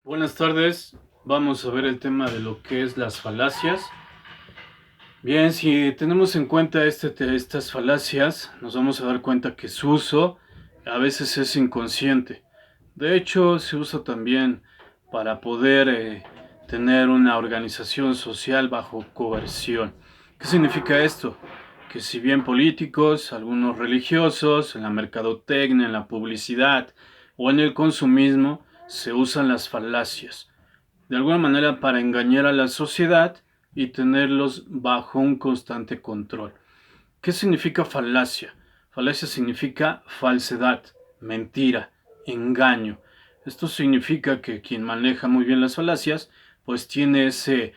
Buenas tardes, vamos a ver el tema de lo que es las falacias. Bien, si tenemos en cuenta estas falacias, nos vamos a dar cuenta que su uso a veces es inconsciente. De hecho, se usa también para poder tener una organización social bajo coerción. ¿Qué significa esto? Que si bien políticos, algunos religiosos, en la mercadotecnia, en la publicidad o en el consumismo, se usan las falacias de alguna manera para engañar a la sociedad y tenerlos bajo un constante control. ¿Qué significa falacia? Falacia significa falsedad, mentira, engaño. Esto significa que quien maneja muy bien las falacias, pues tiene ese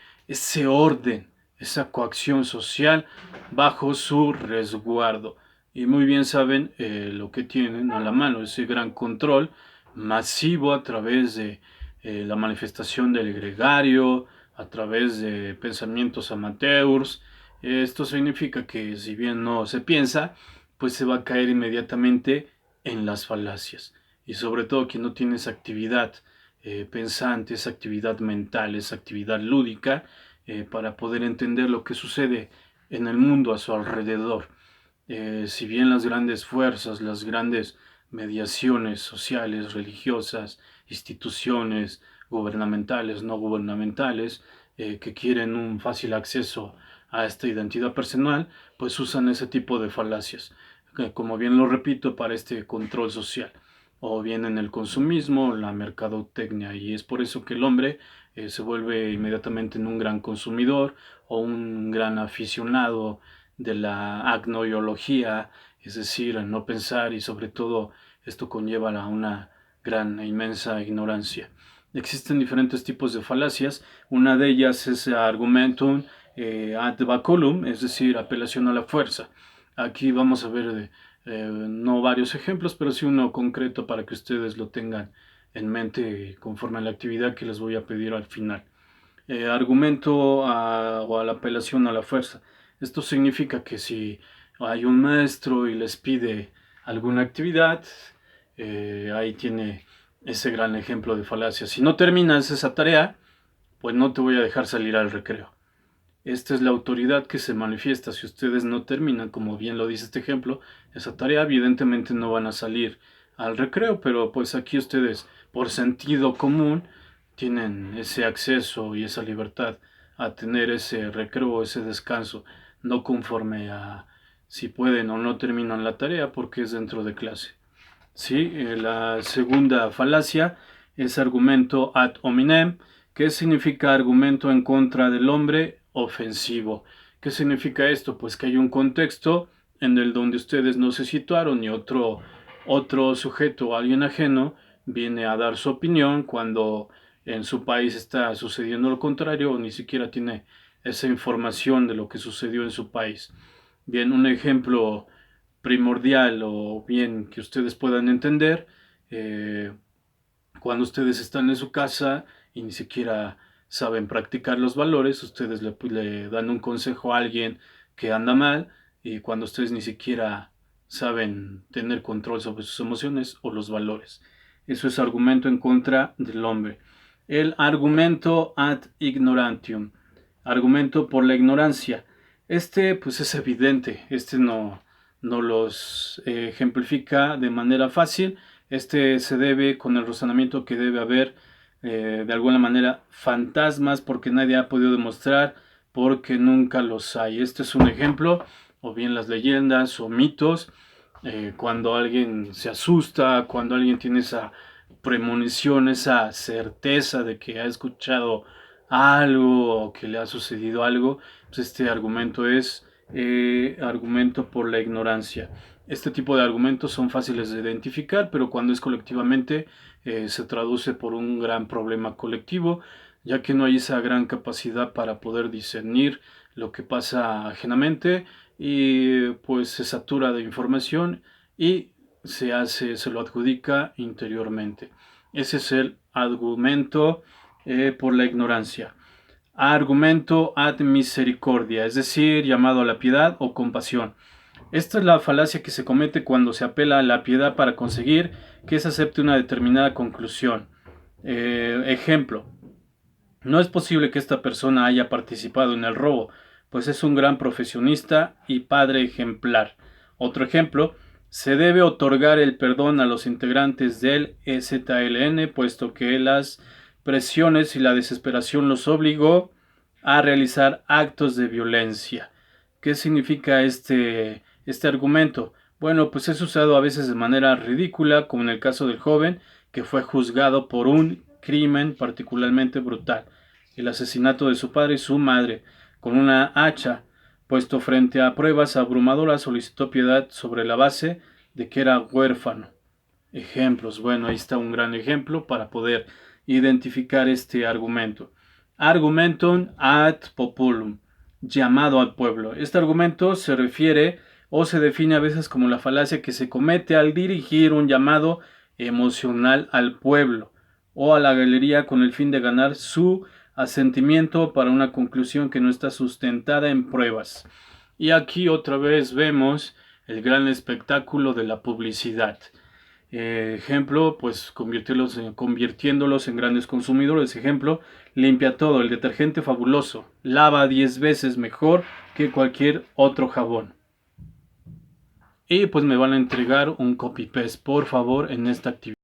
orden, esa coacción social bajo su resguardo. Y muy bien saben lo que tienen a la mano, ese gran control masivo a través de la manifestación del gregario, a través de pensamientos amateurs. Esto significa que si bien no se piensa, pues se va a caer inmediatamente en las falacias. Y sobre todo quien no tiene esa actividad pensante, esa actividad mental, esa actividad lúdica, para poder entender lo que sucede en el mundo a su alrededor. Si bien las grandes fuerzas, las grandes mediaciones sociales, religiosas, instituciones gubernamentales, no gubernamentales, que quieren un fácil acceso a esta identidad personal, pues usan ese tipo de falacias, como bien lo repito, para este control social, o bien en el consumismo, la mercadotecnia, y es por eso que el hombre se vuelve inmediatamente en un gran consumidor o un gran aficionado de la agnoiología, es decir, el no pensar, y sobre todo esto conlleva a una gran e inmensa ignorancia. Existen diferentes tipos de falacias. Una de ellas es argumentum ad baculum, es decir, apelación a la fuerza. Aquí vamos a ver no varios ejemplos, pero sí uno concreto para que ustedes lo tengan en mente conforme a la actividad que les voy a pedir al final. O a la apelación a la fuerza. Esto significa que si hay un maestro y les pide alguna actividad, ahí tiene ese gran ejemplo de falacia. Si no terminas esa tarea, pues no te voy a dejar salir al recreo. Esta es la autoridad que se manifiesta. Si ustedes no terminan, como bien lo dice este ejemplo, esa tarea, evidentemente no van a salir al recreo, pero pues aquí ustedes, por sentido común, tienen ese acceso y esa libertad a tener ese recreo, ese descanso, no conforme a si pueden o no terminan la tarea porque es dentro de clase. Sí, la segunda falacia es argumento ad hominem, que significa argumento en contra del hombre ofensivo. ¿Qué significa esto? Pues que hay un contexto en el donde ustedes no se situaron y otro sujeto o alguien ajeno viene a dar su opinión cuando en su país está sucediendo lo contrario o ni siquiera tiene esa información de lo que sucedió en su país. Bien, un ejemplo primordial o bien que ustedes puedan entender eh, cuando ustedes están en su casa y ni siquiera saben practicar los valores, ustedes le dan un consejo a alguien que anda mal y cuando ustedes ni siquiera saben tener control sobre sus emociones o los valores. Eso es argumento en contra del hombre. El argumento ad ignorantium, argumento por la ignorancia. Este pues es evidente, este no los ejemplifica de manera fácil. Este se debe con el razonamiento que debe haber de alguna manera fantasmas porque nadie ha podido demostrar, porque nunca los hay. Este es un ejemplo, o bien las leyendas o mitos, cuando alguien se asusta, cuando alguien tiene esa premonición, esa certeza de que ha escuchado algo o que le ha sucedido algo, pues este argumento es argumento por la ignorancia. Este tipo de argumentos son fáciles de identificar, pero cuando es colectivamente se traduce por un gran problema colectivo, ya que no hay esa gran capacidad para poder discernir lo que pasa ajenamente y pues se satura de información y se lo adjudica interiormente. Ese es el argumento por la ignorancia. Argumento ad misericordia, es decir, llamado a la piedad o compasión. Esta es la falacia que se comete cuando se apela a la piedad para conseguir que se acepte una determinada conclusión. Ejemplo, no es posible que esta persona haya participado en el robo, pues es un gran profesionista y padre ejemplar. Otro ejemplo, se debe otorgar el perdón a los integrantes del EZLN, puesto que las presiones y la desesperación los obligó a realizar actos de violencia. ¿Qué significa este argumento? Bueno, pues es usado a veces de manera ridícula, como en el caso del joven que fue juzgado por un crimen particularmente brutal, el asesinato de su padre y su madre, con una hacha, puesto frente a pruebas abrumadoras, solicitó piedad sobre la base de que era huérfano. Ejemplos, bueno, ahí está un gran ejemplo para poder identificar este argumento. Argumentum ad populum, llamado al pueblo. Este argumento se refiere o se define a veces como la falacia que se comete al dirigir un llamado emocional al pueblo o a la galería con el fin de ganar su asentimiento para una conclusión que no está sustentada en pruebas. Y aquí otra vez vemos el gran espectáculo de la publicidad. Ejemplo, pues convirtiéndolos en grandes consumidores. Ejemplo, limpia todo, el detergente fabuloso, lava 10 veces mejor que cualquier otro jabón. Y pues me van a entregar un copy paste, por favor, en esta actividad.